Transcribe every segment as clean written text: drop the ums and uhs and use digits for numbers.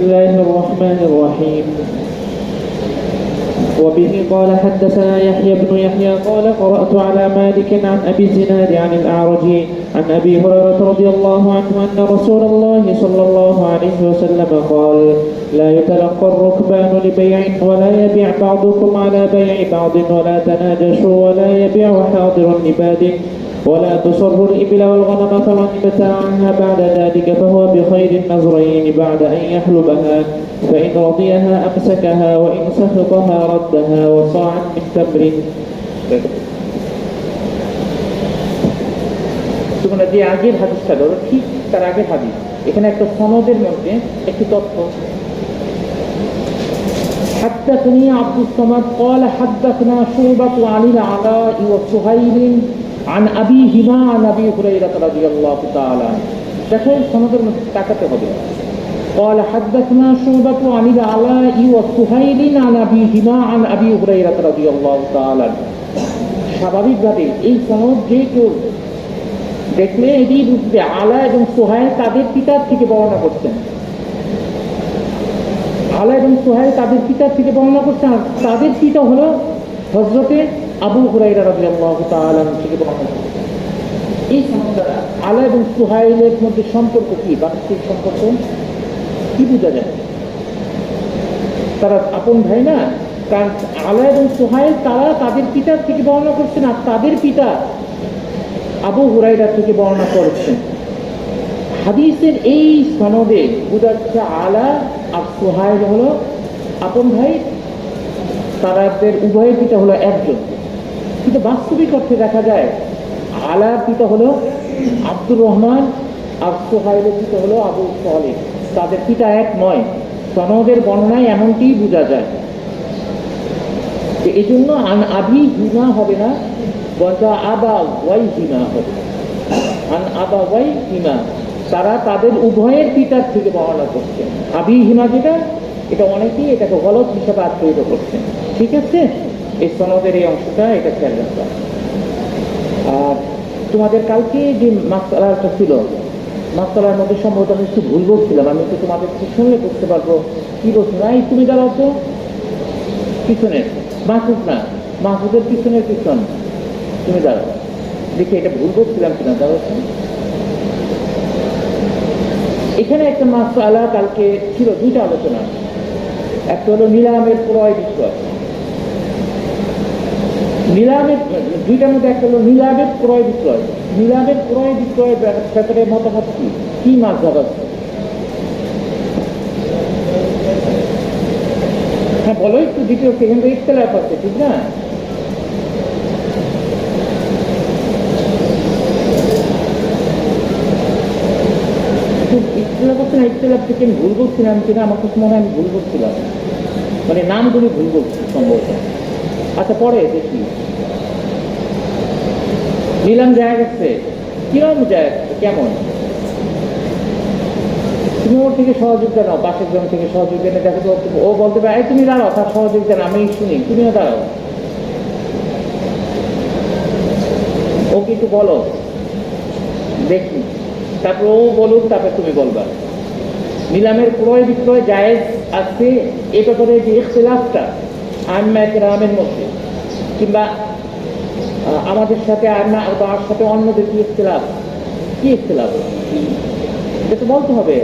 الله الرحمن الرحيم. وبه قال حدثنا يحيى بن يحيى قال قرأت على مالك عن أبي الزناد عن الأعرج عن أبي هريرة رضي الله عنه أن رسول الله صلى الله عليه وسلم قال: لا يتلقى الركبان لبيع ولا يبيع بعضكم على بيع بعض ولا تناجشوا ولا يبيع حاضر لباد ولا تصر الإبل والغنم فمن ابتاعها بعد ذلك فهو بخير النظرين بعد أن يحلبها فإن رضيها أمسكها وإن سخطها ردها وصاعا من تمر. তোমরা যে আগের হাদিসটা ধরো ঠিক তার আগের হাদিস, এখানে একটা সনদের মধ্যে একটি তথ্য। حدثني عبد الصمد قال حدثنا شعبة عن العلاء وسهيل عن أبيهما عن أبي هريرة رضي الله تعالى عنه. দেখো সনদের মধ্যে তাকাতে হবে। قال حدثنا شعبة عن العلاء وسهيل عن أبيهما عن أبي هريرة رضي الله تعالى عنه. স্বাভাবিকভাবে এই সনদ যে কেউ দেখলে এটি বুঝবে আলা এবং সুহাইল তাদের পিতার থেকে বর্ণনা করছেন। আলা এবং সুহাইল তাদের পিতার থেকে বর্ণনা করছেন, আর তাদের পিতা হলো হযরতে আবু হুরায়রা রাদিয়াল্লাহু তাআলা আনহু থেকে বর্ণনা করছেন। এই সনদ দ্বারা আলা এবং সুহাইলের মধ্যে সম্পর্ক কি, বাস্তবিক সম্পর্ক কি বোঝা যায়? তারা আপন ভাই না? কারণ আলা এবং সুহাইল তারা তাদের পিতার থেকে বর্ণনা করছেন, আর তাদের পিতা আবু হুরায়রা থেকে বর্ণনা করেছেন। হাদিসের এই সনদে বোঝা যাচ্ছে আলা আর সুহাইল হলো আপন ভাই, তাদের উভয়ের পিতা হলো একজন। কিন্তু বাস্তবিক অর্থে দেখা যায় আলার পিতা হলো আব্দুর রহমান আর সুহাইলের পিতা হলো আবু সালেহ, তাদের পিতা এক নয়। সনদের বর্ণনায় এমনটি বোঝা যায়। এই জন্য আবি হিমা হবে না, বলটা আবা ওয়াই হিমা হবে। আবা ওয়াই হিমা, তারা তাদের উভয়ের পিতার থেকে বর্ণনা করছেন। আবি হিমা যেটা, এটা অনেকেই এটাকে গলত হিসাবে আখ্যায়িত করছেন। ঠিক আছে, এই সনদের এই অংশটা এটা খেয়াল রাখবা। আর তোমাদের কালকে যে মাসআলাটা ছিল, মাসআলার মধ্যে সম্ভবত আমি একটু ভুল বলছিলাম। আমি তো তোমাদের শুনলে করতে পারবো কি বলছো না। এই তুমি দাঁড়াও তো পিছনের মাহফুজ না, মাহফুজের পিছনের পিছন তুমি দাঁড়াও, দেখি এটা ভুল বলছিলাম কিনা। দাঁড়াও, এখানে একটা মাসআলা কালকে ছিল, দুইটা আলোচনা। একটা হলো নিলামের ক্রয় বিষয়। নিলামের দুইটার মধ্যে একটা হলো নিলামের ক্রয় বিক্রয়। নিলামের ক্রয় বিক্রয় ব্যাপারে মতামত কি মাযহাব আছে? হ্যাঁ বলো একটু দ্বিতীয়, সেখানে ইখতিলাফ আছে, ঠিক না? ইখতিলাফ আছে না? ইখতিলাফ থেকে আমি ভুল বলছিলাম কিনা, আমার কাছে মনে হয় আমি ভুল বলছিলাম, মানে নামগুলি ভুল বলছি সম্ভবত। আচ্ছা পরে দেখি। নিলাম জায়গা গেছে, কিরকম জায়গা, কেমন? তুমি ওর থেকে সহযোগিতা নাও, পাশের জন থেকে সহযোগিতা নিয়ে দেখো তো, ও বলতে পারে তুমি দাঁড়াও, তার সহযোগিতা না আমি শুনি, তুমিও দাঁড়াও, ও কিছু বলো দেখি, তারপর ও বলুক, তারপর তুমি বলবা। নিলামের ক্রয় বিক্রয় জায়েজ আছে এ ব্যাপারে যে ইখতিলাফটা আইম্মায়ে কেরামের মধ্যে, কিংবা আমাদের সাথে তার সাথে অন্যদের কি ইখতিলাফ, কি ইখতিলাফ এটা তো বলতে হবে।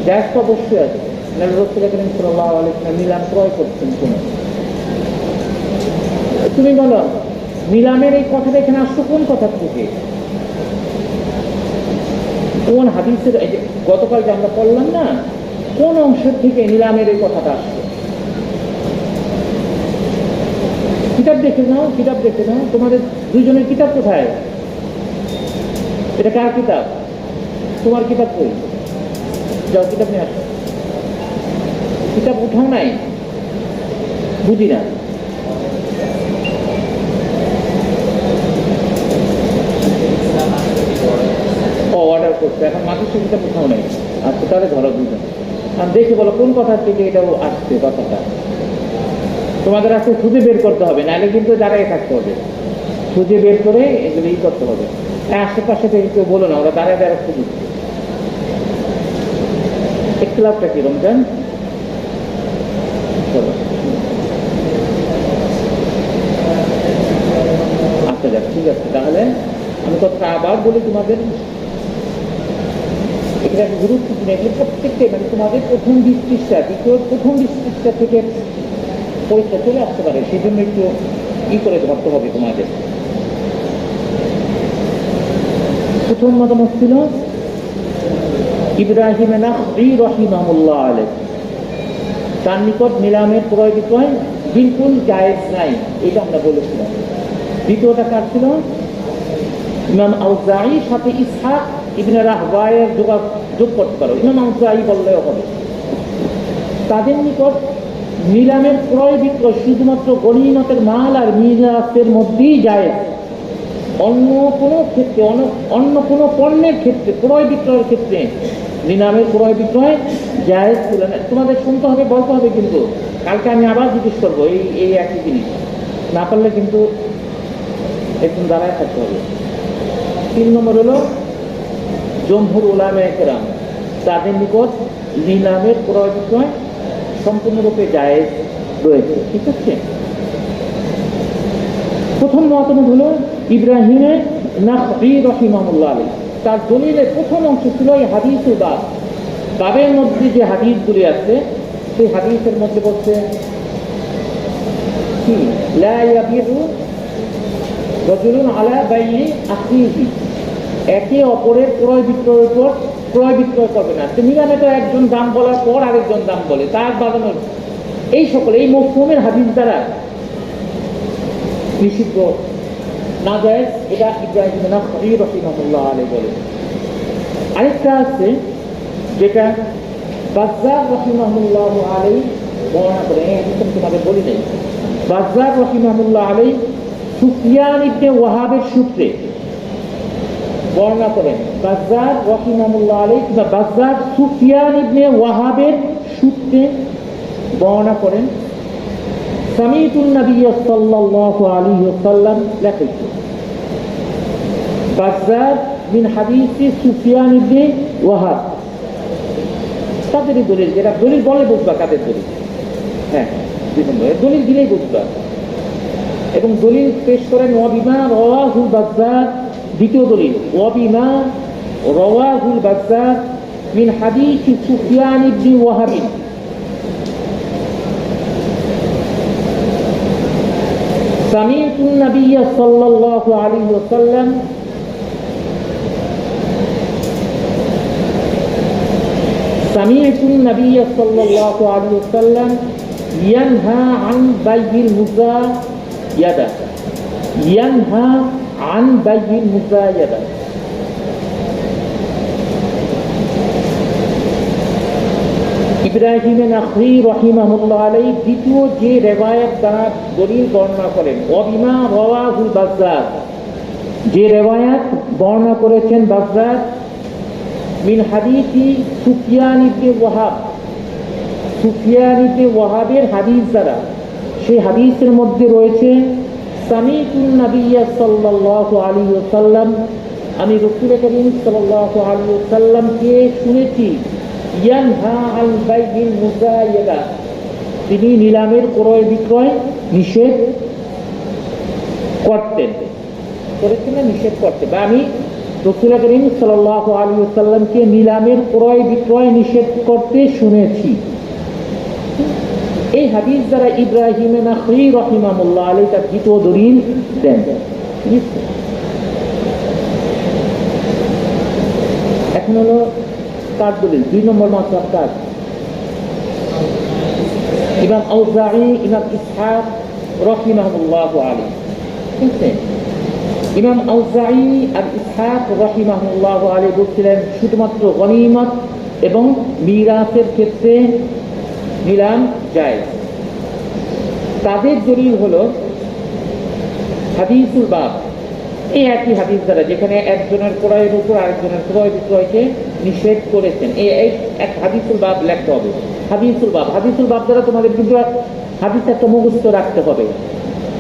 জায়েজ তো অবশ্যই আছে, রাসূল করিম সাল্লাল্লাহু আলাইহি ওয়াসাল্লাম নিলাম ক্রয় করছেন শুনে। তুমি বলো নিলামের এই কথাটা এখানে আসছো কোন কথা থেকে, কোন হাদিসের? গতকাল যে আমরা পড়লাম না, কোন অংশের থেকে নিলামের এই কথাটা আসছে? কিতাব দেখে নাও, কিতাব দেখে নাও। তোমাদের দুইজনের কিতাব কোথায়? এটা কার কিতাব? তোমার কিতাব কই? যাও কিতাব নিয়ে আসো। কিতাব উঠাও নাই, বুঝি না। অর্ডার করছে, এখন মানুষের কিতাব উঠাও নাই। আচ্ছা তাহলে ধরো দুজন, আর দেখে বলো কোন কথা থেকে এটাও আসছে কথাটা। তোমাদের আজকে খুঁজে বের করতে হবে, নাহলে কিন্তু দাঁড়াই থাকতে হবে। খুঁজে বের করে এগুলো করতে হবে। আশেপাশে থেকে কেউ বলো না, ওরা দাঁড়ায় দাঁড়ায় খুঁজে। ইখতিলাফটা কি রমজান? আচ্ছা যাক, ঠিক আছে, তাহলে আমি কথা আবার বলি তোমাদের। এটা গুরুত্বপূর্ণ, এগুলো প্রত্যেকটাই মানে তোমাদের প্রথম 20 পৃষ্ঠা, দ্বিতীয় প্রথম 20 পৃষ্ঠা থেকে পরীক্ষা চলে আসতে পারে, সেই জন্য একটু করে ধরতে হবে তোমাদের। প্রথম মতামত ছিল ইব্রাহিম নাখঈ রাহিমাহুল্লাহ আলাইহি, তার নিকট নিলামের ক্রয় বিক্রয় বিলকুল জায়েজ নাই, এটা আমরা বলেছিলাম। দ্বিতীয়টা কার ছিল? ইমাম আউজাঈ সাথে ইসহাক ইবনে রাহওয়ায়ের যোগ করতে পারো, ইমাম আউজাঈ বললেও হবে। তাদের নিকট নিলামের ক্রয় বিক্রয় শুধুমাত্র গনিমতের মাল আর মিরাসের মধ্যেই জায়েজ, অন্য কোনো ক্ষেত্রে অন্য কোনো পণ্যের ক্ষেত্রে ক্রয় বিক্রয়ের ক্ষেত্রে নিলামের ক্রয় বিক্রয় জায়েজ ছিল না। তোমাদের শুনতে হবে, বলতে হবে, কিন্তু কালকে আমি আবার জিজ্ঞেস করবো এই একই জিনিস, না পারলে কিন্তু একদম দাঁড়ায় থাকতে হবে। 3 নম্বর হলো জমহুর উলামায়ে কেরাম, তাদের নিকট নিলামের ক্রয় বিক্রয় সম্পূর্ণরূপে জায়েজ রয়েছে। ঠিক আছে, প্রথম মতামত হলো ইব্রাহিমের নাখঈ রাহিমাহুল্লাহ আলাইহি, তার দলিলের প্রথম অংশ ছিল এই হাদিসুল বাব, বাবের মধ্যে যে হাদিসগুলি আছে সেই হাদিসের মধ্যে বলছে কি লা ইয়াবিউ রাজুলুন আলা বাইই আখিহি, একে অপরের ক্রয় বিক্রয়ের উপর ক্রয় বিক্রয় করবে না। নিলামে তো একজন দাম বলার পর আরেকজন দাম বলে, তার বাড়ানোর এই সকল এই মফহুমের হাদিস দ্বারা নিষিদ্ধ, না যায়, এটা ইব্রাহিম নাখঈ রাহিমাহুল্লাহ আলাইহি বলে। আরেকটা আছে যেটা বাজ্জার রাহিমাহুল্লাহ আলাইহি বর্ণনা করে, একদম তোমাদের বলি নাই। বাজ্জার রাহিমাহুল্লাহ আলাইহি সুফিয়ান ইবনে ওয়াহাবের সূত্রে বর্ণনা করেন। বাজ্জার রাহিমাহুল্লাহ আলাইহি কিংবা বাজ্জার সুফিয়ান ইবনে ওয়াহাবের সূত্রে বর্ণনা করেন সামিতুন নবী সাল্লাল্লাহু আলাইহি ওয়াসাল্লাম লেখেন বাজ্জার মিন হাদিসি সুফিয়ান ইবনে ওয়াহাব, তাদের দলিল, যেটা দলিল বলে বুঝবা কাদের দলিল, হ্যাঁ দলিল দিলেই বুঝবা। এবং দলিল পেশ করেন ওয়াবিমা রাওয়াহুল বাজ্জার, দ্বিতীয় দলিল ওয়াবিমা রাওয়াহুল বাজ্জার মিন হাদিসি সুফিয়ান ইবনে ওয়াহাব سمعت النبي صلى الله عليه وسلم سمعت النبي صلى الله عليه وسلم ينهى عن بيع المزايدة، ينهى عن بيع المزايدة। ইব্রাহিম নাখঈ রাহিমাহুল্লাহ আলাইহি দ্বিতীয় যে রিওয়ায়াত দ্বারা দলিল বর্ণনা করেন, ওয়াবিমা রাওয়াহুল বাজ্জার, যে রিওয়ায়াত বর্ণনা করেছেন বাজ্জার মিন হাদিসি সুফিয়ান ইবনে ওয়াহাব, সুফিয়ান ইবনে ওয়াহাবের হাদিস দ্বারা, সেই হাদিসের মধ্যে রয়েছে সামিতুন নবী সাল্লাল্লাহু আলাইহি ওয়াসাল্লাম, আমি রাসূল করিম সাল্লাল্লাহু আলাইহি ওয়াসাল্লামকে শুনেছি ইয়ানহা আন বাইইল মুজায়াদা, তিনি নিলামের ক্রয় বিক্রয় নিষেধ করতেন, করেছেন না নিষেধ করতেন, বা আমি রাসূল করিম সাল্লাল্লাহু আলাইহি ওয়াসাল্লামকে নিলামের ক্রয় বিক্রয় নিষেধ করতে শুনেছি। এই হাদিস দ্বারা ইব্রাহিম নাখঈ রাহিমাহুল্লাহ আলাইহি তার দ্বিতীয় দলিল দেন। এখন হলো কার দলিল? 2 নম্বর মাসআলা কার? ইমাম আউজাঈ, ইমাম ইসহাক রাহিমাহুল্লাহ আলাইহি। ঠিক আছে, ইমাম আউজাঈ আর ইসহাক রাহিমাহুল্লাহ আলাইহি বলছিলেন শুধুমাত্র গনিমত এবং মিরাসের ক্ষেত্রে নিলাম জায়েজ। তাদের দলিল হলো হাদিসুল বাব, এই একই হাদিস দ্বারা যেখানে একজনের ক্রয়ের উপর আরেকজনের ক্রয় বিক্রয়কে নিষেধ করেছেন, এই এক হাদিসুল বাব লিখতে হবে। হাদিসুল বাব, হাদিসুল বাব দ্বারা তোমাদের কিন্তু হাদিস একটা মুখস্থ রাখতে হবে।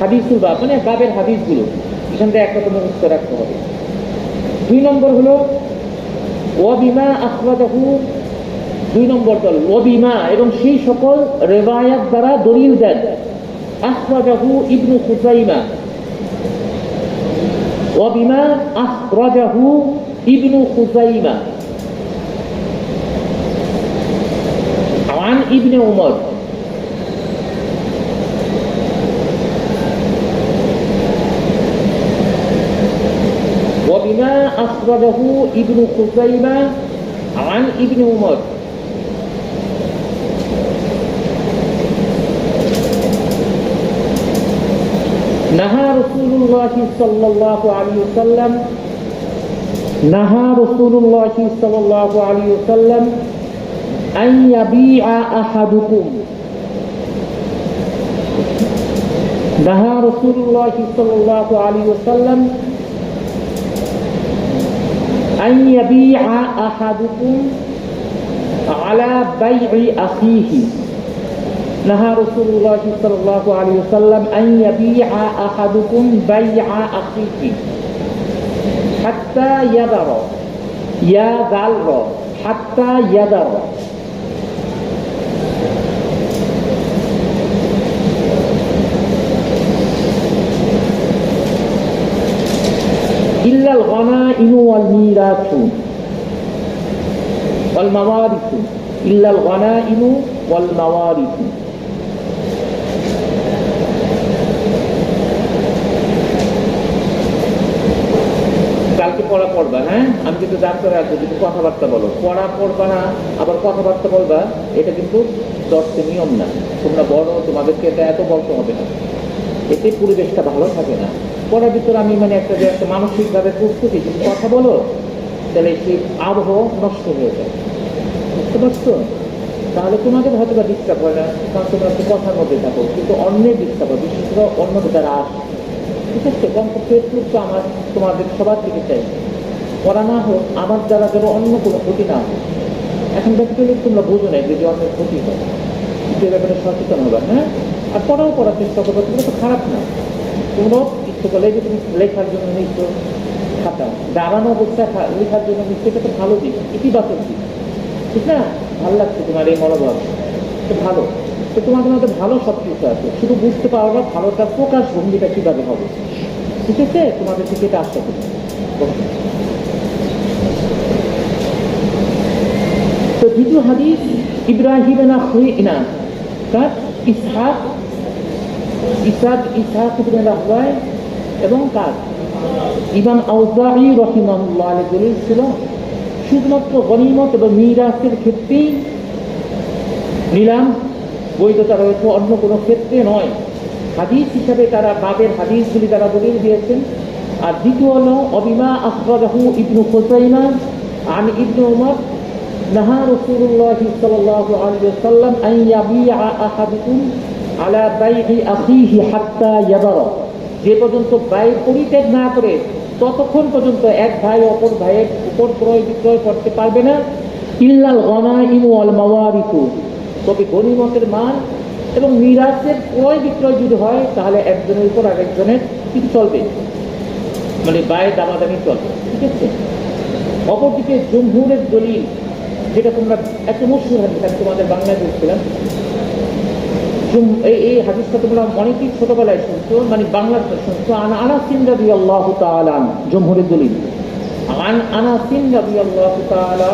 হাদিসুল বাব মানে বাবের হাদিসগুলো, এখান থেকে একটা তো মুখস্থ রাখতে হবে। 2 নম্বর হলো ওয়াবিমা আখরাজাহু দুই নম্বর দল ওবিমা, এবং সেই সকল রিওয়ায়াত দ্বারা দলিল দেন আখরাজাহু ইবনু খুজাইমা, ওবিমা আখরাজাহু ইবনু খুজাইমা عن ابن عمر وبما أخرجه ابن خزيمة عن ابن عمر نهى رسول الله صلى الله عليه وسلم نهى رسول الله صلى الله عليه وسلم أن يبيع أحدكم نهى رسول الله صلى الله عليه وسلم أن يبيع أحدكم على بيع أخيه نهى رسول الله صلى الله عليه وسلم أن يبيع أحدكم بيع أخيه حتى يذر حتى يذر إلا الغنائم والميراث والموارث إلا الغنائم والموارث কালকে পড়া পড়বা, হ্যাঁ আমি কিন্তু জানতে রাখবো, কিন্তু কথাবার্তা বলো, পড়া পড়বা না আবার কথাবার্তা বলবা, এটা কিন্তু দর্শে নিয়ম না। তোমরা বড়, তোমাদেরকে এটা এত বলতে হবে না, এতে পরিবেশটা ভালো থাকে না। পড়ার ভিতরে আমি মানে একটা যে একটা মানসিকভাবে প্রস্তুতি, কিন্তু কথা বলো তাহলে সেই আবহ নষ্ট হয়ে যায়, বুঝতে পারছো? তাহলে তোমাদের হয়তো বা ডিস্টার্ব হয় না, কারণ তোমরা একটু কথার মধ্যে থাকো, কিন্তু অন্যের ডিস্টার্ব হয়, বিশেষ করে অন্যদের দ্বারা আসে, ঠিক আছে? কমপক্ষে তো আমার তোমাদের সবার থেকে চাই পড়া না হোক, আমার দ্বারা যেন অন্য কোনো ক্ষতি না হোক। এখন দেখতে তোমরা বোঝো না যদি অন্যের ক্ষতি হয়, সে ব্যাপারে সচেতন হবে, হ্যাঁ? আর পড়াও করার চেষ্টা করবে, তোমরা তো খারাপ না, তোমরাও ইচ্ছে করলে যে তুমি লেখার জন্য নিচ্ছ খাতা, দাঁড়ানো অবস্থায় লেখার জন্য নিচ্ছ, এটা তো ভালো দিক, ইতিবাচক দিক, ঠিক না? ভালো লাগছে তোমার এই মনোভাব, তো ভালো, তো তোমাদের মধ্যে ভালো সব কিছু আছে, শুধু বুঝতে পারো না ভালোটা প্রকাশ ভঙ্গিটা কিভাবে হবে, ঠিক আছে? তোমাদের থেকে এটা আশা করি। তো দ্বিতীয় হাদিস ইব্রাহিম ইসহাক ইবনে রাহওয়ায় এবং কার ইমাম আউজাঈ রাহিমাহুল্লাহ আলাইহি দলিল ছিল শুধুমাত্র গনিমত এবং মিরাসের ক্ষেত্রেই নিলাম বৈধতা রয়েছে, অন্য কোনো ক্ষেত্রে নয়। হাদিস হিসাবে তারা বাবের হাদিসগুলি তারা দলিল দিয়েছেন। আর দ্বিতীয় হলো অবিমা আখরাজাহু ইবনু খুজাইমা আন ইবনে উমর নাহা রাসূলুল্লাহ সাল্লাল্লাহু আলাইহি ওয়াসাল্লাম আন ইয়াবিআ আহাদুকুম আলা বাই'i আখিহি হাত্তা ইয়াদরা, যে পর্যন্ত ব্যয় পরিত্যাগ না করে ততক্ষণ পর্যন্ত এক ভাই অপর ভাইয়ের উপর ক্রয় বিক্রয় করতে পারবে না। ইল্লাল গনাইম ওয়াল মাওয়ারিথ, তবে গনিমতের মাল এবং মিরাসের ক্রয় বিক্রয় যদি হয় তাহলে একজনের উপর আরেকজনের কিছু চলবে, মানে ব্যয় দামাদামি চলবে, ঠিক আছে? অপরদিকে জমহুরের দলিল, যেটা তোমরা একটা মশহুর হাদিস, আমি তোমাদের বাংলায় বলছিলাম, এই হাদিসটা তোমরা অনেকেই ছোটবেলায় শুনছো, মানে বাংলাতে শুনছো। আন আনাস রাদিয়াল্লাহু তাআলা জমহুরের দলিল, আন আনাস রাদিয়াল্লাহু তাআলা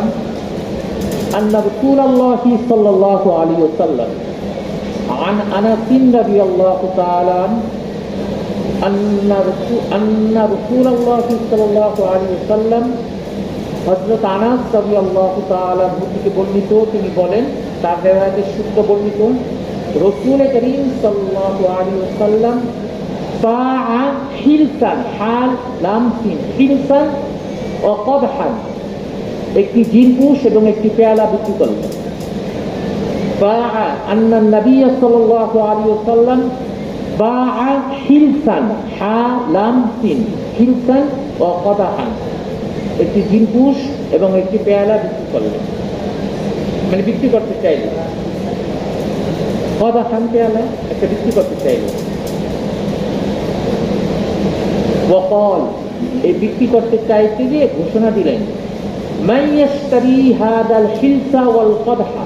আন্না রাসূলুল্লাহ সাল্লাল্লাহু আলাইহি ওয়াসাল্লাম عن أنس رضي الله تعالى أن رسول الله صلى الله عليه وسلم হযরত আনাস রাদিয়াল্লাহু তাআলা থেকে বর্ণিত, তিনি বলেন, তার রিওয়ায়াতের সূত্র বর্ণিত, রাসূল করিম সাল্লাল্লাহু আলাইহি ওয়াসাল্লাম বাআ হিলসান, হাল লাম সিন, হিলসান ও কদহান, একটি জিনপুষ এবং একটি পেয়ালা বিক্রি করলেন। أن النبي صلى الله عليه وسلم باع حلسا حالم سين حلسا وقدحا, একটি জিনপুষ এবং একটি পেয়ালা বিক্রি করলেন, মানে বিক্রি করতে চাইলেন। কদাহান পেয়ালা একটা বিক্রি করতে চাইলেন। ওয়াকাল, এই বিক্রি করতে চাইতে গিয়ে ঘোষণা দিলেন, মান ইয়াশতারি হাদাল হিলসা ওয়াল কদহা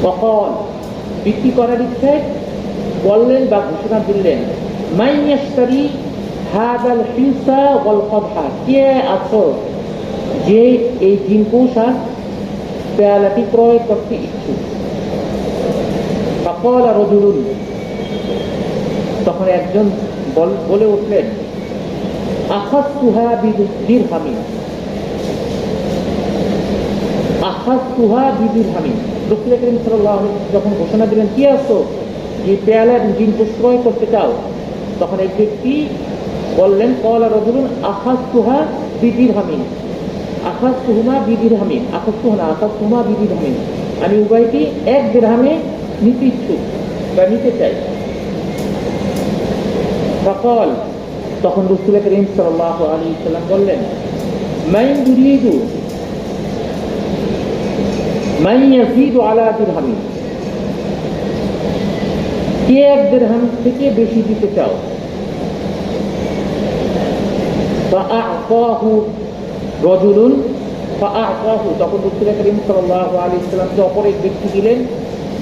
ওয়াকাল, বিক্রি করার ইচ্ছায় বললেন বা ঘোষণা দিলেন, মান ইয়াশতারি হাদাল হিলসা ওয়াল কদহা, কে আছো যে এই জিনকুশ আর পেয়ালাটি ক্রয় করতে ইচ্ছুক। ফাকাল রাজুলুন, তখন একজন বলে উঠলেন, আখাযতুহা বিদিরহামিন, আখাযতুহা বিদিরহামিন। রাসূল করিম সাল্লাল্লাহু আলাইহি ওয়াসাল্লাম যখন ঘোষণা দিলেন, কি আছো যে পেয়ালা জিনকুশ ক্রয় করতে চাও, তখন এক ব্যক্তি বললেন, ক্বালা রাজুলুন আখাযতুহা বিদিরহামিন, আখাযতুহুমা বিদিরহামিন, আখাযতুহুমা বিদিরহামিন, আমি উভয়টি এক দিরহামে নিতে ইচ্ছুক বা নিতে চাই। ফাকাল, তখন রাসূল করিম সাল্লাল্লাহু আলাইহি ওয়াসাল্লাম বললেন, মান ইয়াজিদু আলা দিরহামিন, কে এক দিরহাম থেকে বেশি দিতে চাও। ফাআতাহু রাজুলুন, ফাআতাহু, তখন রাসূল করিম সাল্লাল্লাহু আলাইহি ওয়াসাল্লামকে অপর এক ব্যক্তি দিলেন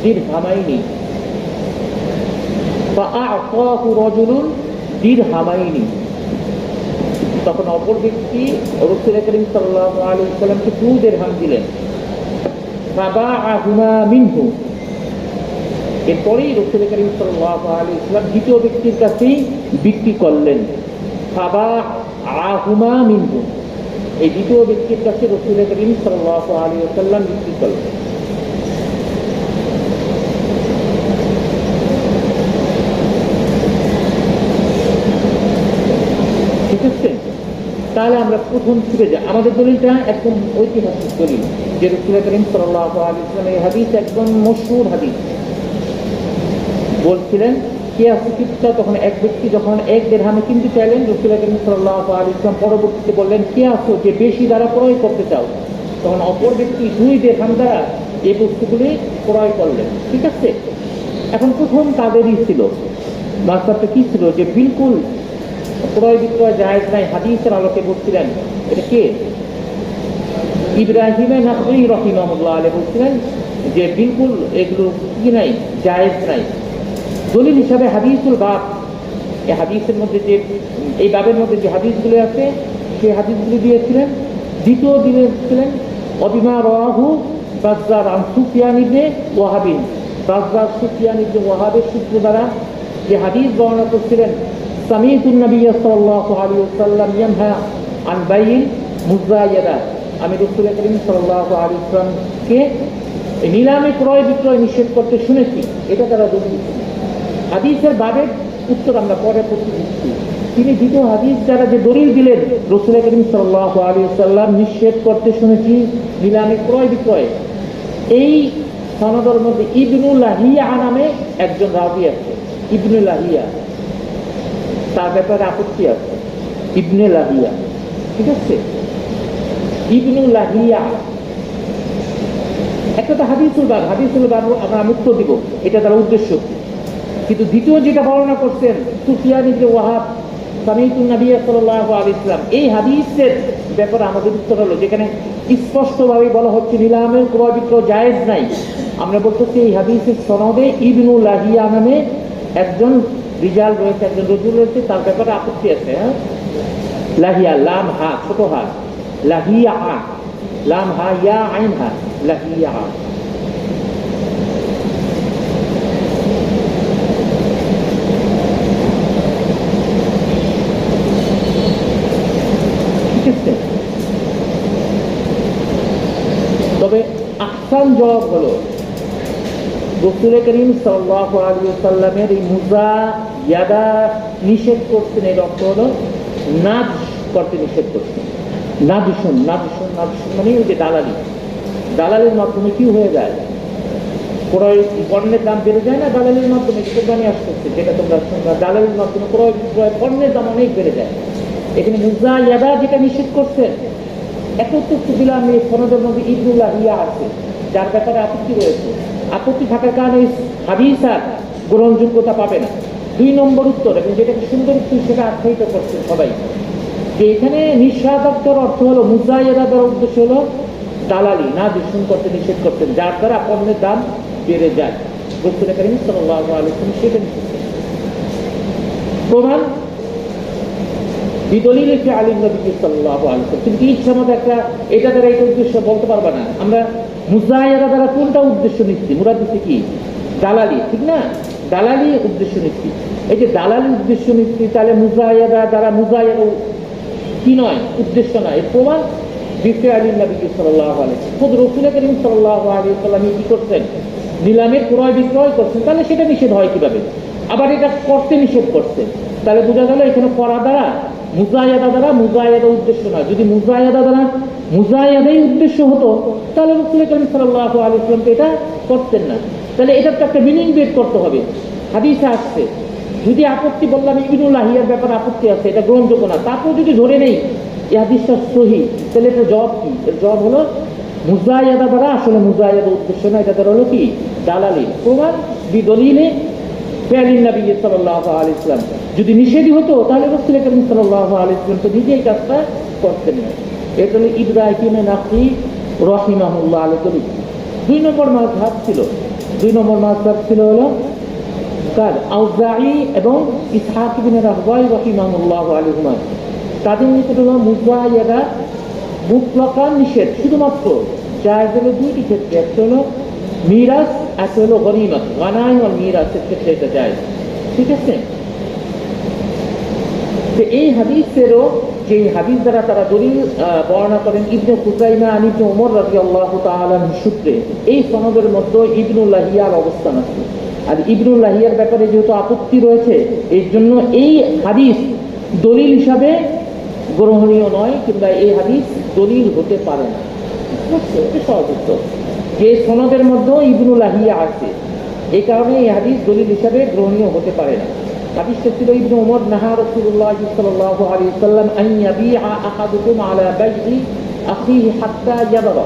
দিরহামাইনি। ফাআতাহু রাজুলুন দিরহামাইনি, তখন অপর ব্যক্তি রাসূল করিম সাল্লাল্লাহু আলাইহি ওয়াসাল্লামকে 2 দিরহাম দিলেন। ফাবাআহুমা মিনহু, এরপরেই রাসূল করিম সাল্লাল্লাহু আলাইহি ওয়াসাল্লাম দ্বিতীয় ব্যক্তির কাছেই বিক্রি করলেন। ফাবাআহুমা মিনহু, এই দ্বিতীয় ব্যক্তির কাছে রাসূল করিম সাল্লাল্লাহু আলাইহি ওয়াসাল্লাম বিক্রি করলেন। ঠিক আছে, তাহলে আমরা প্রথম ফিরে যাই। আমাদের দলিলটা একদম ঐতিহাসিক দলিল, যে রাসূল করিম সাল্লাল্লাহু আলাইহি ওয়াসাল্লাম এই হাদিস একদম মশহুর হাদিস বলছিলেন, কে আছে কিনতে। তখন এক ব্যক্তি যখন এক দিরহামে কিনতে চাইলেন, রাসূল করিম সাল্লাল্লাহু আলাইহি ওয়াসাল্লাম পরবর্তীতে বললেন, কে আছো যে বেশি দ্বারা ক্রয় করতে চাও। তখন অপর ব্যক্তি 2 দিরহাম দ্বারা এই বস্তুগুলি ক্রয় করলেন। ঠিক আছে, এখন প্রথম তাদেরই ছিল মাসআলাটা কি ছিল, যে বিলকুল ক্রয় বিক্রয় জায়েজ নাই, হাদিসের আলোকে বলছিলেন। এটা কে? ইব্রাহিম নাখঈ রাহিমাহুল্লাহ আলাইহি বলছিলেন যে বিলকুল এগুলো কি নাই, জায়েজ নাই। দলিল হিসাবে হাদিসুল বাব, এই হাদিসের মধ্যে যে এই বাবের মধ্যে যে হাদিসগুলো আছে সেই হাদিসগুলি দিয়েছিলেন। দ্বিতীয় দিয়েছিলেন অবিমা রাহু বাজ্জার আন সুফিয়ান ইবনে ওয়াহাবিন, বাজ্জার সুফিয়ান ইবনে ওয়াহাবের সূত্র দ্বারা যে হাদিস বর্ণনা করছিলেন, সামিতুন নবী সাল্লাল্লাহু আলাইহি ওয়াসাল্লাম ইয়ানহা আন বাইইল মুযায়াদা, আমি রাসূল করিম সাল্লাল্লাহু আলাইহি ওয়াসাল্লামকে নিলামে ক্রয় বিক্রয় নিষেধ করতে শুনেছি। এটা তারা দলিল। হাদিসের বাবের উত্তর আমরা পরে পড়তে দিচ্ছি। তিনি দ্বিতীয় হাদিস দ্বারা যে দলিল দিলেন, রাসূল করিম সাল্লাল্লাহু আলাইহি ওয়াসাল্লাম নিষেধ করতে শুনেছি নিলামে ক্রয় বিক্রয়, এই সনদের মধ্যে ইবনু লাহিয়া নামে একজন রাবী আছে। ইবনু লাহিয়া, তার ব্যাপারে আপত্তি আছে। ইবনে লাহিয়া, ঠিক আছে, ইবনু লাহিয়া একটা তো হাদিসুল বাব আমরা উত্তর দিব, এটা তার উদ্দেশ্য। কিন্তু দ্বিতীয় যেটা বর্ণনা করছেন সুফিয়ান ইবনে ওয়াহাব সামিতুন নবী সাল্লাল্লাহু আলাইহি ওয়াসাল্লাম, এই হাদিসের ব্যাপারে আমাদের উত্তর হলো, যেখানে স্পষ্টভাবে বলা হচ্ছে নিলামের ক্রয় বিক্রয় জায়েজ নাই, আমরা বলতেছি এই হাদিসের সনদে ইবনু লাহিয়া নামে একজন রিজাল রয়েছে, একজন রজুল রয়েছে, তার ব্যাপারে আপত্তি আছে। হ্যাঁ, লাহিয়া, লাম হা ছোট হা, লাহিয়া হা, লাম হা ইয়া আইন হা, লাহিয়া হা। তবে আহসান জবাব হলো, রাসূল করিম সাল্লাল্লাহু আলাইহি ওয়াসাল্লামের এই মুযায়াদা নিষেধ করতেন, এর অর্থ হলো নাজ করতে নিষেধ করতেন। নাজুসুন মানে ওই যে দালালির মাধ্যমে কি হয়ে যায়, ক্রয় পণ্যের দাম বেড়ে যায় না, দালালির মাধ্যমে কোরবানি আসতেছে, যেটা তোমরা দালালির মাধ্যমে ক্রয় পণ্যের দাম অনেক বেড়ে যায়। এখানে মুযায়াদা যেটা নিষেধ করছেন, একত্রিত দিলাম এই সনদের মধ্যে ইবনু লাহিয়া আছে, যার ব্যাপারে আপত্তি রয়েছে। আপত্তি থাকার কারণে হাদিস আর গ্রহণযোগ্যতা পাবে না। 2 নম্বর উত্তর, এবং যেটাকে সুন্দর উত্তর সেটা আখ্যায়িত করছেন সবাই, যে এখানে নিঃস্বার্থর অর্থ হলো মুজাহিদা দ্বারা উদ্দেশ্য হলো দালালি, না দূষণ করতে নিষেধ করতেন, যার দ্বারা পণ্যের দাম বেড়ে যায়। রাসূল কারীম সাল্লাল্লাহু আলাইহি ওয়াসাল্লাম সেটা নিষেধ করেছেন। প্রমাণ বিদলিল ফিআলি নবী সাল্লাল্লাহু আলাইহি ওয়াসাল্লাম। কিন্তু ইচ্ছা মতো একটা এটা দ্বারা এটা উদ্দেশ্য বলতে পারবে না। আমরা মুজাহিদা দ্বারা কোনটা উদ্দেশ্য নিচ্ছি? মুরাদ হচ্ছে কি? দালালি, ঠিক না? দালালি উদ্দেশ্য নিচ্ছি। এই যে দালালি উদ্দেশ্য নিচ্ছি, তাহলে মুজাহিদা দ্বারা মুজাহিদা কি নয়? উদ্দেশ্য নয়। এর প্রমাণ বিফিআলি নবী সাল্লাল্লাহু আলাইহি ওয়াসাল্লাম। খুদ রাসূল কারীম সাল্লাল্লাহু আলাইহি ওয়াসাল্লাম কি করছেন? নিলামে ক্রয় বিক্রয় করছেন। তাহলে সেটা নিষেধ হয় কিভাবে? আবার এটা করতে নিষেধ করছে, তাহলে বোঝা গেল এখানে করা দ্বারা মুজাহিদা দ্বারা মুজাহিদা উদ্দেশ্য নয়। যদি মুজাহিদা দ্বারা মুজাহিদাই উদ্দেশ্য হতো তাহলে রাসূল কারীম সাল্লাল্লাহু আলাইহি ওয়াসাল্লাম এটা করতেন না। তাহলে এটার তো একটা মিনিং বের করতে হবে। হাদিসে আসছে, যদি আপত্তি বললাম ইবনুল লাহিয়ার ব্যাপারে আপত্তি আছে, এটা গ্রহণযোগ্য না, তারপর যদি ধরে নেই এই হাদিসটা সহিহ, তাহলে এটা জবাব কি? এর জবাব হলো মুজাহিদা দ্বারা আসলে মুজাহিদা উদ্দেশ্য না, এটা দ্বারা হলো কি? দালালি। প্রমাণ বিদলিলে ফিআলি নবী সাল্লাল্লাহু আলাইহি ওয়াসাল্লাম। যদি নিষেধই হতো তাহলে রাসূল কারীম সাল্লাল্লাহু আলাইহি ওয়াসাল্লাম তো নিজেই কাজটা করতেন না। এটা হলো ইব্রাহিম নাখঈ রাহিমাহুল্লাহ আলাইহি। 2 নম্বর মাযহাব ছিল। 2 নম্বর মাযহাব ছিল হলো কার? আউজাঈ এবং ইসহাক ইবনে রাহওয়াই রাহিমাহুল্লাহ আলাইহিমা। তাদের নিকট হলো মুজাহিদা মুতলাকান নিষেধ, শুধুমাত্র জায়েজ হলো দুইটি ক্ষেত্রে, একটা হলো মিরাস, একটা হলো গনিমত, গানাইম আর মিরাসের ক্ষেত্রে এটা জায়েজ। ঠিক আছে? তো এই হাদিসেরও যে হাদিস দ্বারা তারা দলিল বর্ণনা করেন ইবনে খুযাইমা আন ইবনে ওমর রাদিয়াল্লাহু তাআলা সূত্রে, এই সনদের মধ্যে ইবনুল লাহিয়ার অবস্থান আছে। আর ইবনুল লাহিয়ার ব্যাপারে যেহেতু আপত্তি রয়েছে, এর জন্য এই হাদিস দলিল হিসাবে গ্রহণীয় নয়, কিংবা এই হাদিস দলিল হতে পারে না। এটা সহজ, যে সনদের মধ্যে ইবনুল লাহিয়া আছে, এই কারণে এই হাদিস দলিল হিসাবে গ্রহণীয় হতে পারে না। হাদিসটা ছিল ইবনে ওমর, নাহা রাসূলুল্লাহ সাল্লাল্লাহু আলাইহি ওয়াসাল্লাম আন ইয়াবিআ আহাদুকুম আলা বাই'i আখিহি হাত্তা ইয়াদরা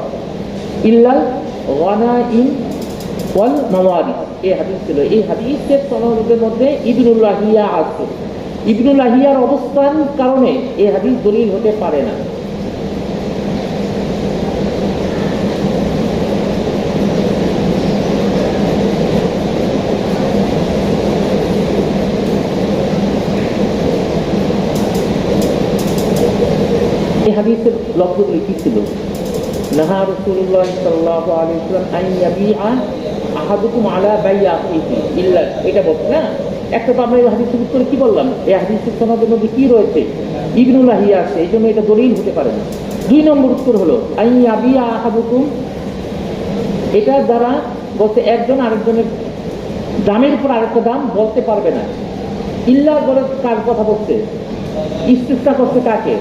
ইল্লাল গানাইম ওয়াল মাওয়ারিস। এই হাদিস ছিল। এই হাদিসের সনদের মধ্যে ইবনুল লাহিয়া আছে। ইবনুল লাহিয়ার অবস্থান কারণে এই হাদিস দলিল হতে পারে না। এই হাদিসের লফজগুলি কি ছিল? নাহা রাসূলুল্লাহ সাল্লাল্লাহু আলাইহি ওয়াসাল্লাম আন ইয়াবিআ আহাদুকুম আলা বাই'i আখিহি ইল্লা, এটা বলছে না। একটা তো আমরা এই হাদিসের উত্তরে কি বললাম? এই হাদিসের সনদের মধ্যে কি রয়েছে? ইবনুল লাহিয়া আছে, এই জন্য এটা দলিল হতে পারে না। 2 নম্বর উত্তর হলো আন ইয়াবিআ আহাদুকুম, এটা দ্বারা বলতে একজন আরেকজনের দামের উপর আরেকটা দাম বলতে পারবে না। ইল্লা বলে কার কথা বলছে? ইস্তিসনা করছে কাকে?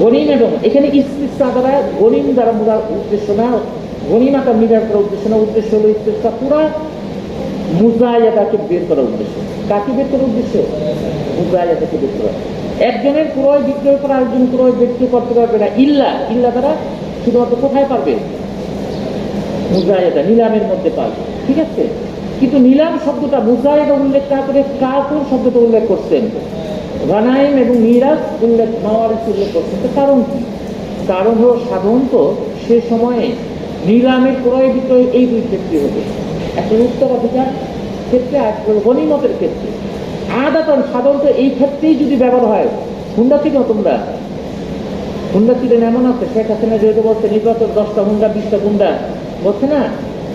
গনিম। এবং এখানে ইস্তিসনা দ্বারা গনিম দ্বারা বোঝার উদ্দেশ্য না, গনিমাটা মিলার করার উদ্দেশ্য না, উদ্দেশ্য হলো ইস্তিসনা পুরা মুজাহিদাকে বের করার উদ্দেশ্য। কাকে বের করার উদ্দেশ্য? মুজাহিদাকে বের করা। একজনের ক্রয় বিক্রয় করা আরেকজন ক্রয় বিক্রয় করতে পারবে না। ইল্লা, ইল্লা দ্বারা শুধুমাত্র কোথায় পারবে? মুজাহিদা, নিলামের মধ্যে পারবে। ঠিক আছে? কিন্তু নিলাম শব্দটা মুজাহিদা উল্লেখ না করে কাফুর শব্দটা উল্লেখ করছেন, গানাইম এবং মিরাস উল্লেখ, মাওয়ারিস উল্লেখ করছেন। কারণ কি? কারণ হলো সাধারণত সে সময়ে নিলামের ক্রয় বিক্রয় এই 2 ক্ষেত্রে হবে, একটা উত্তরাধিকার ক্ষেত্রে আর গনিমতের ক্ষেত্রে। আদাতন সাধারণত এই ক্ষেত্রেই যদি ব্যবহার হয়। হুন্ডা চিনো তোমরা? হুন্ডা চিনেন এমন আছে, শেখ হাসিনা যেহেতু বলছে নির্বাচন 10টা হুন্ডা 20টা হুন্ডা বলছে না,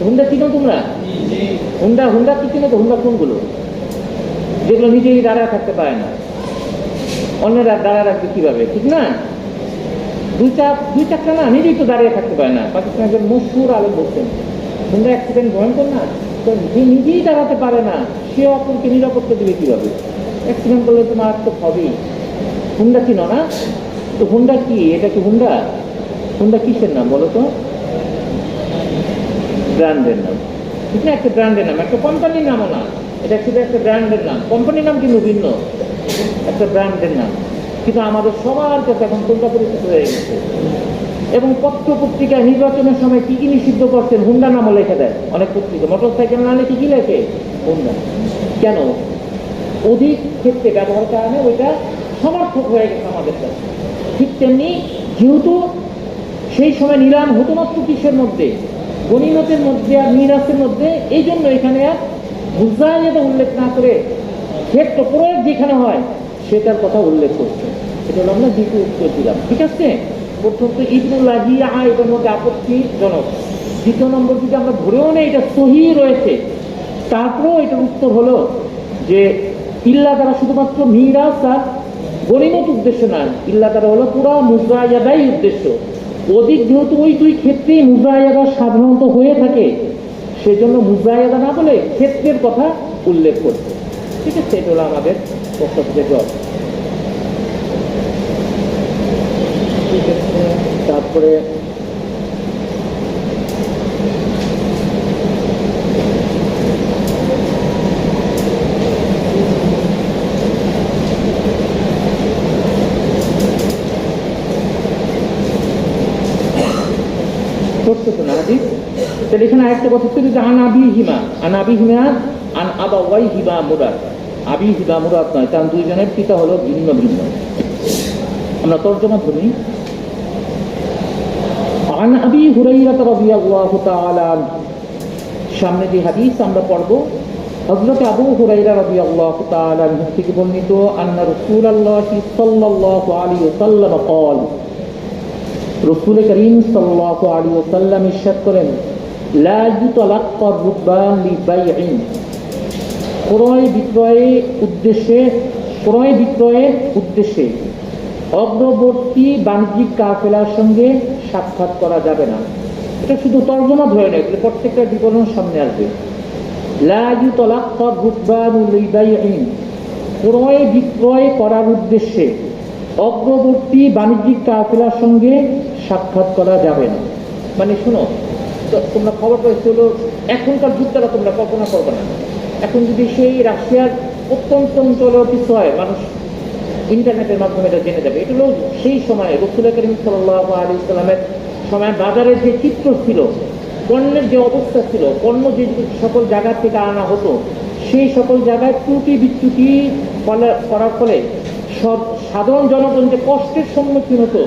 হুন্ডা চিনো তোমরা? হুন্ডা হুন্ডা কি চিনো? তো হুন্ডা কোনগুলো? যেগুলো নিজেই দাঁড়ায় থাকতে পারে না, অন্যরা দাঁড়ায় রাখবে কিভাবে? ঠিক না? 2 চাকা না, নিজেই তো দাঁড়িয়ে থাকতে পারে না। পাকিস্তানের একজন মশহুর আলেম বলছেন হুন্ডা অ্যাক্সিডেন্ট ভয়ঙ্কর না, তো যে নিজেই দাঁড়াতে পারে না সে অপরকে নিরাপত্তা দিবে কিভাবে? অ্যাক্সিডেন্ট করলে তো মারাত্মক হবেই। হুন্ডা চিনো না? তো হুন্ডা কি? এটা কি হুন্ডা? হুন্ডা কিসের নাম বলো তো? ব্র্যান্ডের নাম, ঠিক না? একটা ব্র্যান্ডের নাম, একটা কোম্পানির নামও না। এটা শুধু একটা ব্র্যান্ডের নাম। কোম্পানির নাম কিন্তু ভিন্ন, একটা ব্র্যান্ডের নাম। কিন্তু আমাদের সবার কাছে এখন কোনটা পরিচিত হয়ে গেছে। এবং পত্র পত্রিকায় নির্বাচনের সময় কি কি নিষিদ্ধ করছেন হুন্ডা নামও লেখা দেয় অনেক পত্রিকা। মোটর সাইকেল না লিখে কি লেখে? হুন্ডা। কেন? অধিক ক্ষেত্রে ব্যবহার কারণে ওইটা সমর্থক হয়ে গেছে আমাদের কাছে। ঠিক তেমনি যেহেতু সেই সময় নিলাম হতো মাত্র কিসের মধ্যে, গনিমতের মধ্যে আর মিরাসের মধ্যে, এই জন্য এখানে আর মুজাহিদা উল্লেখ না করে ক্ষেত্র প্রয়োগ যেখানে হয় সেটার কথা উল্লেখ করছে। এটা হলো আমরা দ্বিতীয় উত্তর দিলাম। ঠিক আছে, প্রথম তো ইবনুল্লাহিয়া এটার মধ্যে আপত্তিজনক। দ্বিতীয় নম্বর যদি আমরা ধরেও নেই এটা সহি রয়েছে, তারপরেও এটার উত্তর হলো যে ইল্লা দ্বারা শুধুমাত্র মিরাস আর গনিমত উদ্দেশ্য নয়, ইল্লা দ্বারা হলো পুরো মুজাহিদাই উদ্দেশ্য। অধিক যেহেতু ওই দুই ক্ষেত্রেই মুজাহিদা সাধারণত হয়ে থাকে, সেজন্য মুজাহিদা না বলে ক্ষেত্রের কথা উল্লেখ করছে। ঠিক আছে, এটা হলো আমাদের বক্তব্যের জবাব। ঠিক আছে, তারপরে এখানে আরেকটা কথা ছিল যে আনাবিহিমা আন আবাওয়াই হিবা মুরাদ, আবি হিবা মুরাদ নয়, কারণ দুইজনের পিতা হলো ভিন্ন ভিন্ন। আমরা তর্জমা ধরি। আন আবি হুরাইরা রাদিয়াল্লাহু তাআলা, সামনে যে হাদিস আমরা পড়ব হযরত আবু হুরাইরা রাদিয়াল্লাহু তাআলা থেকে বর্ণিত, আন্না রাসূলুল্লাহ সাল্লাল্লাহু আলাইহি ওয়াসাল্লাম قال, রাসূল করিম সাল্লাল্লাহু আলাইহি ওয়াসাল্লাম ইরশাদ করেন, লা ইউতালাক্কা রুকবান লিবাইইন, ক্রয় বিক্রয়ের উদ্দেশ্যে অগ্রবর্তী বাণিজ্যিক কাফেলার সঙ্গে সাক্ষাৎ করা যাবে না। এটা শুধু তর্জমা ধরে নেয়, প্রত্যেকটা বিবরণ সামনে আসবে। লা ইউতালাক্কা রুকবান লিবাইইন, ক্রয় বিক্রয় করার উদ্দেশ্যে অগ্রবর্তী বাণিজ্যিক কাফেলার সঙ্গে সাক্ষাৎ করা যাবে না। মানে শুনো, তোমরা খবর পেয়েছিল, এখনকার যুগটা তোমরা কল্পনা করবে না। এখন যদি সেই রাশিয়ার অত্যন্ত অঞ্চলের কিছু হয়, মানুষ ইন্টারনেটের মাধ্যমে এটা জেনে যাবে। এটা হলো সেই সময় রাসূল করিম সাল্লাল্লাহু আলাইহি ওয়াসাল্লামের সময় বাজারের যে চিত্র ছিল, পণ্যের যে অবস্থা ছিল, পণ্য যে সকল জায়গা থেকে আনা হতো, সেই সকল জায়গায় ত্রুটি বিচ্যুতি করার ফলে সাধারণ জনগণ যে কষ্টের সম্মুখীন হতো,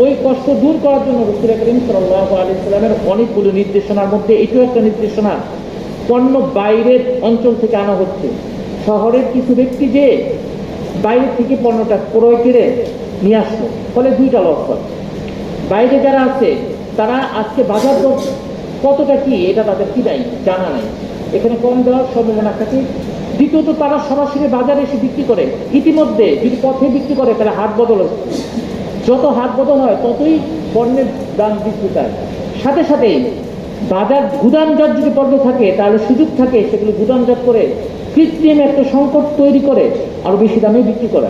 ওই কষ্ট দূর করার জন্য রাসূল করিম সাল্লাল্লাহু আলাইহি ওয়াসাল্লামের অনেকগুলো নির্দেশনার মধ্যে এটাও একটা নির্দেশনা। পণ্য বাইরের অঞ্চল থেকে আনা হচ্ছে, শহরের কিছু ব্যক্তি যে বাইরে থেকে পণ্যটা ক্রয় করে নিয়ে আসলো, ফলে দুইটা লস হয়। বাইরে যারা আছে তারা আজকে বাজার দর কতটা কি এটা তাদের কি নাই, জানা নাই, এখানে কম দেওয়ার সম্ভাবনা থাকে। দ্বিতীয়ত তারা সরাসরি বাজারে এসে বিক্রি করে, ইতিমধ্যে যদি পথে বিক্রি করে তাহলে হাট বদল হচ্ছে, যত হাট বদল হয় ততই পণ্যের দাম বৃদ্ধি পায়। সাথে সাথে বাজার গুদামজাত যদি পণ্য থাকে তাহলে সুযোগ থাকে সেগুলো গুদামজাত করে কৃত্রিম একটা সংকট তৈরি করে আরো বেশি দামে বিক্রি করা,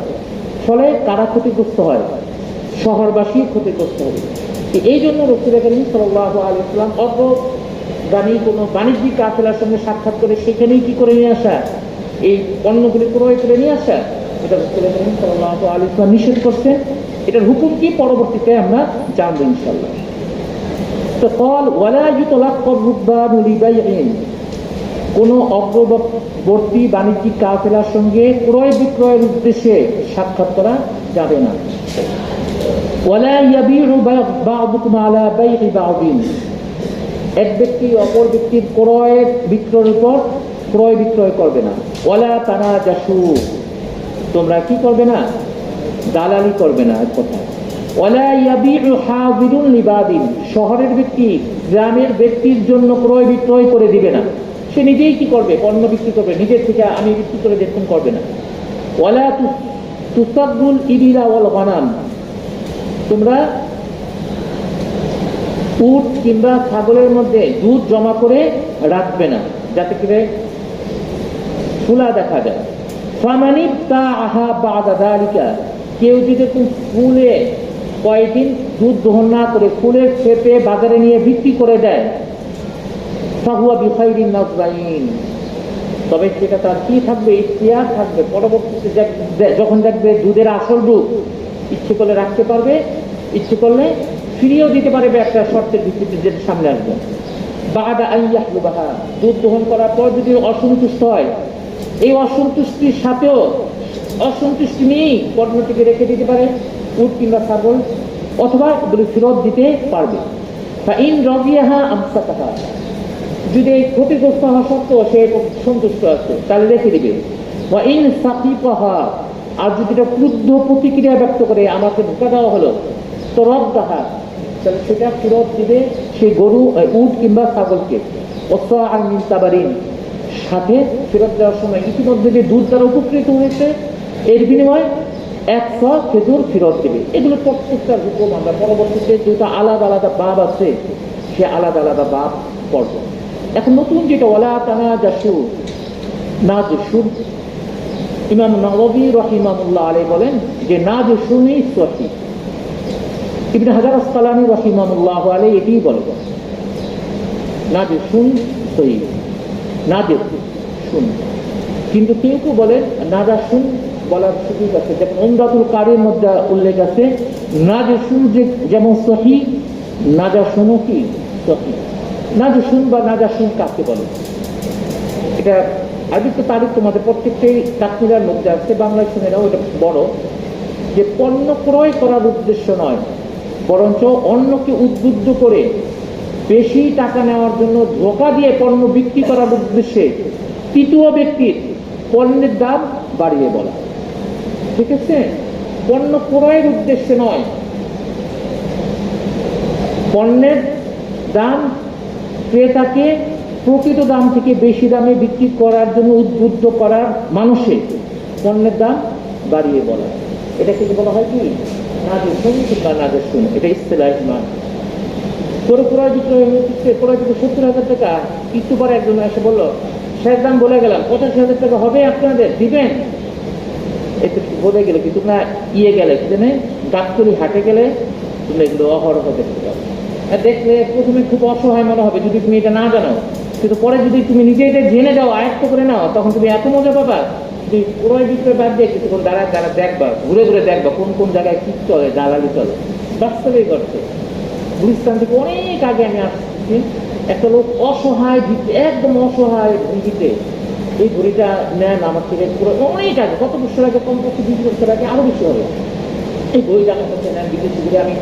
ফলে কারা ক্ষতিগ্রস্ত হয়? শহরবাসী ক্ষতিগ্রস্ত হবে। এই জন্য রাসূল করিম সাল্লাল্লাহু আলাইহি ওয়াসাল্লাম অগ্রগামী কোনো বাণিজ্যিক কাফেলার সঙ্গে সাক্ষাৎ করে সেখানেই কি করে নিয়ে আসা, এই পণ্যগুলি ক্রয় করে নিয়ে আসা, এটা রাসূল করিম সাল্লাল্লাহু আলাইহি ওয়াসাল্লাম নিষেধ করছেন। এটার হুকুম কি পরবর্তীতে আমরা জানবো ইনশাআল্লাহ। তো قال ولا يتلقى الركبان لبيع, কোনো অগ্রবর্তী বাণিজ্যিক কাফেলার সঙ্গে ক্রয় বিক্রয়ের উদ্দেশ্যে সাক্ষাৎ করা যাবে না। ولا يبيع بعضكم على بيع بعض, এক ব্যক্তি অপর ব্যক্তির ক্রয় বিক্রয়ের উপর ক্রয় বিক্রয় করবে না। ওয়ালা তানাজাসু, তোমরা কি করবে না? দালালি করবে না। এক কথা। ওয়ালা ইয়াবিউ হাযিরুন লিবাদিন, শহরের ব্যক্তি গ্রামের ব্যক্তির জন্য ক্রয় বিক্রয় করে দিবে না। সে নিজেই কি করবে? পণ্য বিক্রি করবে, নিজের থেকে আমি বিক্রি করে দেখুন করবে না। ওয়ালা তুসাদুল ইবিলা ওয়াল গনাম, তোমরা উট কিংবা ছাগলের মধ্যে দুধ জমা করে রাখবে না, যাতে করে ফুলা দেখা যায়। ফামানিব তা আহা বাদা যালিকা, কেউ যদি ফুলে কয়েকদিন দুধ দহন না করে ফুলের খেপে বাজারে নিয়ে বিক্রি করে দেয়, ফাহুয়া বিখাইরিন নাযরাইন, তবে সেটা তার কি থাকবে? ইখতিয়ার থাকবে। পরবর্তীতে যখন দেখবে দুধের আসল রূপ, ইচ্ছে করলে রাখতে পারবে, ইচ্ছে করলে ফিরিয়েও দিতে পারবে একটা শর্তের ভিত্তিতে, যেটা সামনে আসবে। বাদা আইয়াহলুবাহা, দুধ দহন করার পর যদি অসন্তুষ্ট হয়, এই অসন্তুষ্টির সাথেও অসন্তুষ্টি নিয়েই পণ্যটিকে রেখে দিতে পারে, উট কিংবা ছাগল, অথবা এগুলি ফেরত দিতে পারবে। ফাইন রাদিয়াহা আমসাকাহা, যদি এই ক্ষতিগ্রস্ত হওয়া সত্ত্বেও সে সন্তুষ্ট আছে তাহলে রেখে দিবে। ওয়াইন সাকিতাহা, আর যদি এটা ক্রুদ্ধ প্রতিক্রিয়া ব্যক্ত করে আমাকে ধোকা দেওয়া হলো, তো রদ্দাহা, তাহলে সেটা ফেরত দিবে সেই গরু, উট কিংবা ছাগলকে। ওয়াসাআন মিন তাবারিন, সাথে ফেরত দেওয়ার সময় ইতিমধ্যে যে দুধ দ্বারা উপকৃত হয়েছে এর বিনিময়ে 100 খেজুর ফেরত দেবে। এগুলো প্রত্যেকটার হুকুম আমরা পরবর্তীতে যেটা আলাদা আলাদা বাব আছে সে আলাদা আলাদা বাব পড়ব। এখন নতুন যেটা ওয়ালা তানাজাশু, নাজশু, ইমাম নাওয়াবী রাহিমাহুল্লাহ আলাইহি বলেন যে নাজশুনি সহি, ইবনে হাজার আসকালানী রাহিমাহুল্লাহ আলাইহি এটি বলেন নাজশুন সহি, নাজশুন। কিন্তু কেউ কেউ বলেন নাজাশুন বলার সুযোগ আছে, যেমন উমদাতুল কারির মধ্যে উল্লেখ আছে নাজশুন যে যেমন সহি, নাজাশুনও কি সহি। নাজশুন বা নাজাশুন কাকে বলে? এটা আরবিতে তারিখ তোমাদের প্রত্যেকটাই তাকমিলার মধ্যে আছে, বাংলায় শুনে নাও, এটা বড় যে পণ্য ক্রয় করার উদ্দেশ্য নয়, বরঞ্চ অন্যকে উদ্বুদ্ধ করে বেশি টাকা নেওয়ার জন্য ধোঁকা দিয়ে পণ্য বিক্রি করার উদ্দেশ্যে তৃতীয় ব্যক্তির পণ্যের দাম বাড়িয়ে বলা। ঠিক আছে, পণ্য ক্রয়ের উদ্দেশ্যে নয়, পণ্যের দাম ক্রেতাকে প্রকৃত দাম থেকে বেশি দামে বিক্রি করার জন্য উদ্বুদ্ধ করার মানুষের পণ্যের দাম বাড়িয়ে বলা, এটাকে বলা হয় কি নাজশুন কিংবা নাজশুন। এটা ইসতিলাহি মান। করে ক্রয় বিক্রয় হচ্ছে, ক্রয় বিক্রয় 70,000 টাকা, একটু পরে একজন এসে বললো শেষ দাম বলে গেলাম 85,000 টাকা হবে, আপনাদের দিবেন? এতে বলে গেলে কিন্তু না গেলে সেখানে গাছতলি হাটে গেলে তুমি এগুলো অহরহ দেখতে পাবে। দেখলে প্রথমে খুব অসহায় মনে হবে যদি তুমি এটা না জানো, কিন্তু পরে যদি তুমি নিজে এটা জেনে যাও, আয়ত্ত করে নাও, তখন তুমি এত মজা পাবা। তুমি ক্রয় বিক্রয় বাদ দিয়ে কিছুক্ষণ দাঁড়া দেখবা, ঘুরে ঘুরে দেখবা কোন কোন জায়গায় কি চলে, দালালি চলে। বাস্তবেই করছে। গুলিস্তান থেকে অনেক আগে আমি আসছি, একটা লোক অসহায়, একদম অসহায় ভঙ্গিতে এই ঘড়িটা নেন আমার থেকে পুরো অনেক আগে, কত বছর আগে, 50-20 বছর আগে, আরো বেশি হবে। এই ঘড়িটা আমার কাছে নেন বিদেশি ঘুরে, আমি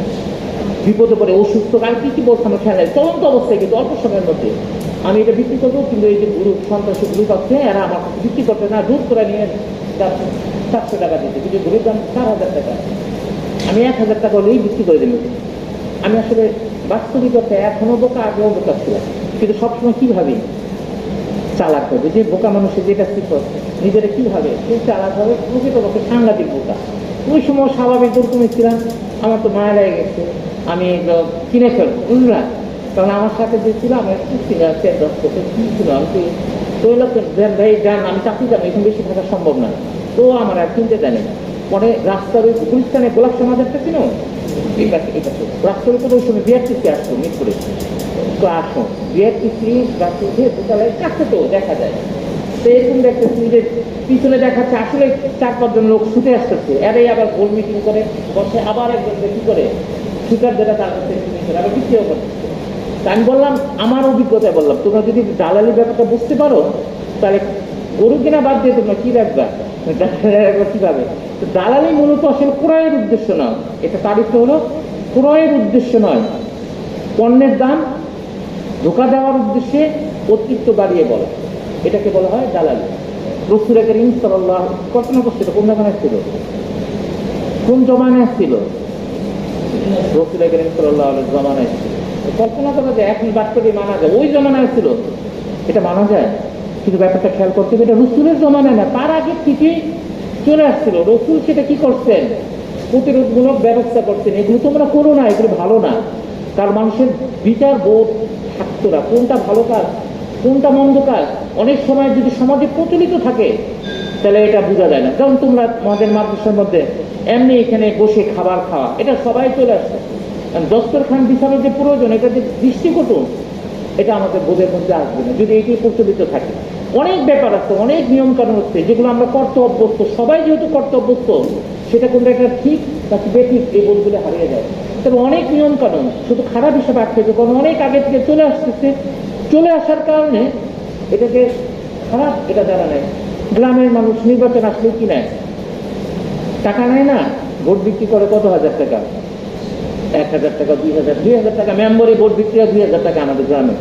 বিপদে পড়ে অসুস্থ, আর কি কি বলছে আমার খেয়াল নেই, চলন্ত অবস্থায় কিন্তু অল্প সময়ের মধ্যে আমি এটা বিক্রি করবো, কিন্তু এই যে গ্রুপ সন্ত্রাসী গ্রুপ আছে এরা আমার কাছে বিক্রি করতে না, দুধ করে নিয়ে 700 টাকা দিতে, কিন্তু ঘড়ির দাম 4,000 টাকা, আমি 1,000 টাকা হলেই বিক্রি করে দেবো। আমি আসলে বাস্তবিকতা এখনো বোকা, আগেও বোকা ছিলাম, কিন্তু সবসময় কি ভাবি চালাক হবে, যে বোকা মানুষের যেটা শিখো নিজেরা কিভাবে খুব চালাক হবে, প্রকৃতপক্ষে সাংঘাতিক বোকা। ওই সময় স্বাভাবিক তুমি ছিলাম, আমার তো মায়া লেগে গেছে, আমি কিনে ফেলবো, বুঝলাম, কারণ আমার সাথে যে ছিল আমার কি ছিল, 10 বছর কি ছিল, আমি তো ওই লোক ভাই যান, আমি চাকরি যাবো, এখন বেশি থাকা সম্ভব না, তো আমার আর কিনতে জানি। পরে রাস্তার ওই গুলিস্তানে গোলাপ সমাজ একটা ছিল, রাস্তার উপরে ওই সময় বিআরটিসি আসতো মিরপুরে, তো আসো বিআরটিসি রাস্তা উঠে দোতলায় কাছে তো দেখা যায়, তো এরকম দেখতেছি যে পিছনে দেখাচ্ছে আসলে 4-5 জন লোক ছুটে আসতেছে, এরাই আবার গোল মিটিং করে বসে, আবার একজন কি করে শিকার যেটা তার কাছে আবার বিক্রিও করতেছে। আমি বললাম, আমার অভিজ্ঞতায় বললাম, তোমরা যদি দালালি ব্যাপারটা বুঝতে পারো তাহলে গরু কিনা বাদ দিয়ে তোমরা কি রাখবা, কিভাবে? দালালি মূলত আসলে ক্রয়ের উদ্দেশ্য নয়, এটা তারিফটা হলো ক্রয়ের উদ্দেশ্য নয়, পণ্যের দাম ধোকা দেওয়ার উদ্দেশ্যে অতিরিক্ত বাড়িয়ে বলা, এটাকে বলা হয় দালালি। রাসূল কারীম সাল্লাল্লাহু আলাইহি ওয়াসাল্লাম কল্পনা করছিল, কোন জামানায় ছিল, কোন জমানায় ছিল, রাসূল কারীম সাল্লাল্লাহু আলাইহি ওয়াসাল্লাম জমানায় ছিল। কল্পনা করা যায় এখন বাস্তবে মানা যায়, ওই জমানায় ছিল এটা মানা যায়, কিন্তু ব্যাপারটা খেয়াল করতে হবে এটা রাসূলের জমানায় না, তার আগে থেকে চলে আসছিল। রাসূল সেটা কি করছেন, প্রতিরোধমূলক ব্যবস্থা করছেন, এগুলো তোমরা করো না, এগুলো ভালো না, কারণ মানুষের বিচার বোধ থাকতো না, কোনটা ভালো কাজ কোনটা মন্দ কাজ অনেক সময় যদি সমাজে প্রচলিত থাকে তাহলে এটা বোঝা যায় না। যেমন তোমরা আমাদের মাদ্রাসার মধ্যে এমনি এখানে বসে খাবার খাওয়া, এটা সবাই চলে আসছে, দস্তরখান বিছানোর যে প্রয়োজন, এটা যে দৃষ্টিকটু, এটা আমাদের বোধের মধ্যে আসবে না যদি এটি প্রচলিত থাকে। অনেক ব্যাপার আছে, অনেক নিয়ম কানুন হচ্ছে যেগুলো আমরা করতে অভ্যস্ত, সবাই যেহেতু করতে অভ্যস্ত, সেটা কোনটা একটা ঠিক নাকি বেঠিক এই বোধগুলো হারিয়ে যায়। তবে অনেক নিয়ম কানুন শুধু খারাপ হিসাবে আটকে, কারণ অনেক আগে থেকে চলে আসতেছে, চলে আসার কারণে এটাকে খারাপ এটা জানা নেয়। গ্রামের মানুষ নির্বাচন আসলে কি নেয়, টাকা নেয় না, ভোট বিক্রি করে কত হাজার টাকা, 1,000 টাকা, 2,000 টাকা, মেম্বরে ভোট বিক্রি হয় 2,000 টাকা আমাদের গ্রামে।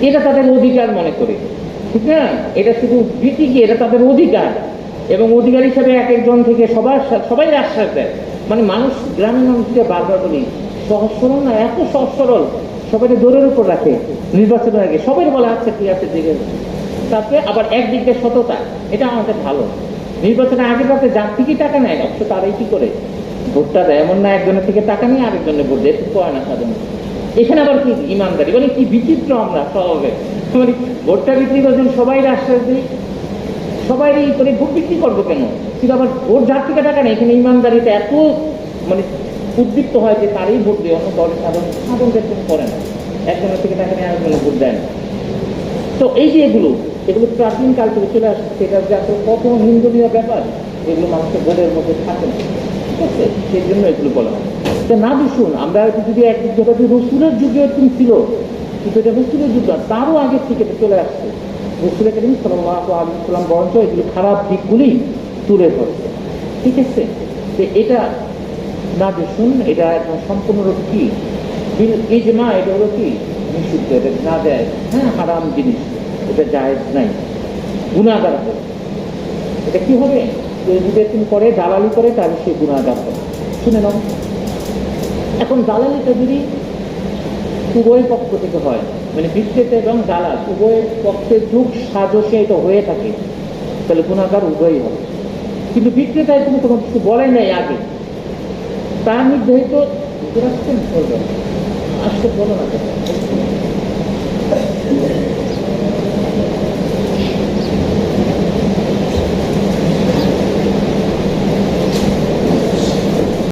এটা তাদের অধিকার মনে করে, ঠিক না? এটা শুধু বিক্রি কি, এটা তাদের অধিকার, এবং অধিকার হিসাবে এক একজন থেকে সবাই আশ্বাস দেয়। মানে মানুষ, গ্রামের মানুষকে বারবার বলি, সহজ সরল না, এত সহজ সরল, সবাই দৌড়ের উপর রাখে নির্বাচনের আগে, সবাই বলে আচ্ছা ঠিক আছে দিকে। তারপরে আবার একদিক দিয়ে সততা, এটা আমাদের ভালো। নির্বাচনের আগে রাতে যার থেকে টাকা নেয় অবশ্য তারাই কি করে ভোটটা দেয়, এমন না একজনের থেকে টাকা নিয়ে আরেকজনের ভোট দেয়, একটু কয় না সাধারণ। এখানে আবার কি ইমানদারি, মানে কি বিচিত্র আমরা স্বভাবে, মানে ভোটটা বিক্রি করছেন সবাই আশ্বাস দিই, সবাই করে ভোট বিক্রি করবো কেন, কিন্তু আবার ভোট যার থেকে টাকা নেই, এখানে ইমানদারিটা এত মানে উদ্দীপ্ত হয় যে তারই ভোট দেয়, অন্য দলের সাধারণদের করে না, একজনের থেকে টাকা নিয়ে আরেকজনের ভোট দেয় না। তো এই যে এগুলো প্রাচীন কাল থেকে চলে আসছে, সেটা যে আসলে কত নিন্দনীয় ব্যাপার, এগুলো মানুষের বোধের মধ্যে থাকে না, ঠিক আছে? সেই জন্য এগুলো বলা হয়। না দূষণ, আমরা যদি একদিক যেটা রসুলের যুগে এরকম ছিল, কিন্তু এটা রসুলের যুগ না, তারও আগের থেকে এটা চলে আসছে। রসুল করিম সাল্লাল্লাহু আলাইহি ওয়াসাল্লাম বরঞ্চ এগুলো খারাপ দিকগুলি তুলে ধরছে, ঠিক আছে? যে এটা না দূষণ, এটা একদম সম্পূর্ণরূপ কি ইজমা, এটা হলো কি নিষিদ্ধ, এটা না দেয়, হ্যাঁ হারাম জিনিস, এটা জায়েজ নাই, গুনাহগার হবে। এটা কি হবে, যদি তুমি করে দালালি করে তাহলে সে গুনাহগার হবে। শুনে নাও, এখন দালালিটা যদি উভয় পক্ষ থেকে হয়, মানে বিক্রেতা এবং দালাল উভয় পক্ষের যুগ সাজসে এটা হয়ে থাকে, তাহলে গুনাহগার উভয়ই হবে। কিন্তু বিক্রেতায় তুমি কোনো কিছু বলে নাই আগে, তার নির্ধারিত আসতে বলো না।